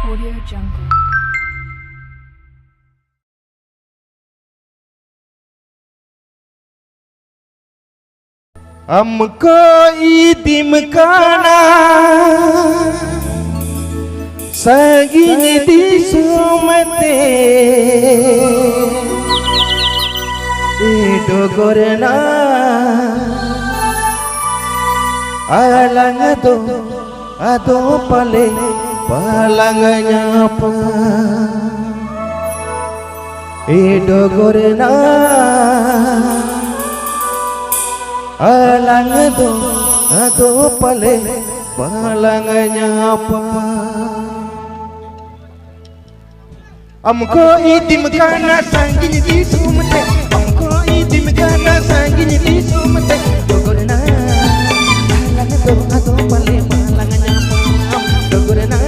Audio Jungle. हमको ईदिम काना saging di sumete idogorna alang ado pale palangnya apa idogorna alang ado pale palangnya apa हमको ईदिम गाना सांगिन दी सुमते हमको ईदिम गाना सांगिन दी सुमते डोगरना आlang ado pale palangnya apa डोगरना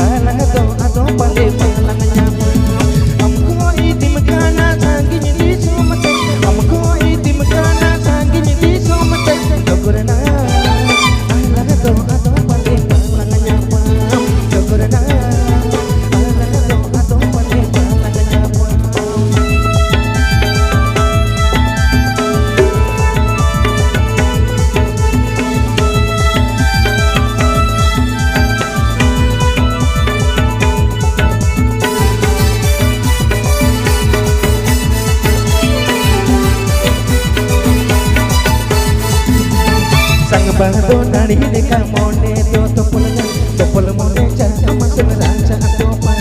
आlang ado pale palangnya apa हमको ईदिम गाना सांगिन दी सुमते हमको ईदिम गाना सांगिन दी सुमते डोगरना आlang ado pale palangnya apa डोगरना Bangdo nari deka mone to topol mone jaga masuk raja atopa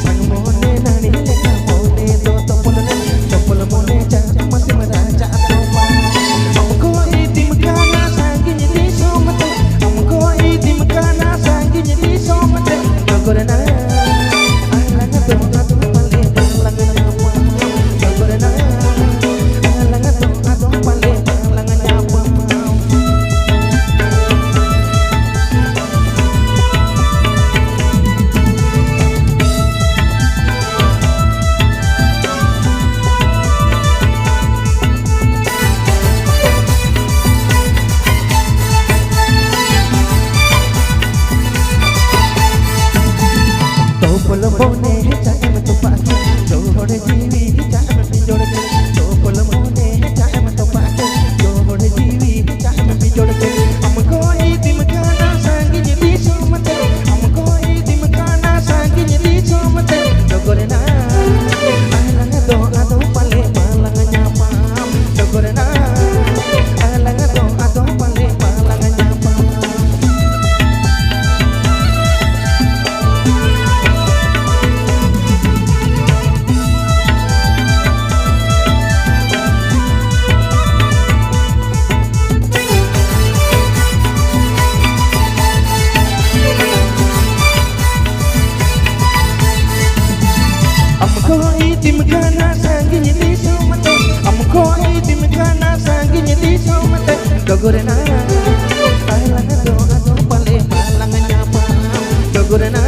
sang mone nari deka mone to topol mone jaga masuk raja atopa हमको ईदिम गाना सांगिन दी सोमते हमको ईदिम गाना सांगिन दी सोमते डोगरना आlang ado pale palangnya apa डोगरना alang ado pale palangnya apa Topol mone jaam topake johor jiwi jaam pinjorke topol mone jaam topake johor jiwi jaam pinjorke हमको ईदिम गाना सांगिन दी सोमते हमको ईदिम गाना सांगिन दी सोमते डोगरना alang ado pale palangnya apa डोगरना alang ado pale palangnya apa हमको ईदिम गाना सांगिन दी सोमते हमको ईदिम गाना सांगिन दी सोमते डोगरना alang ado pale palangnya apa डोगरना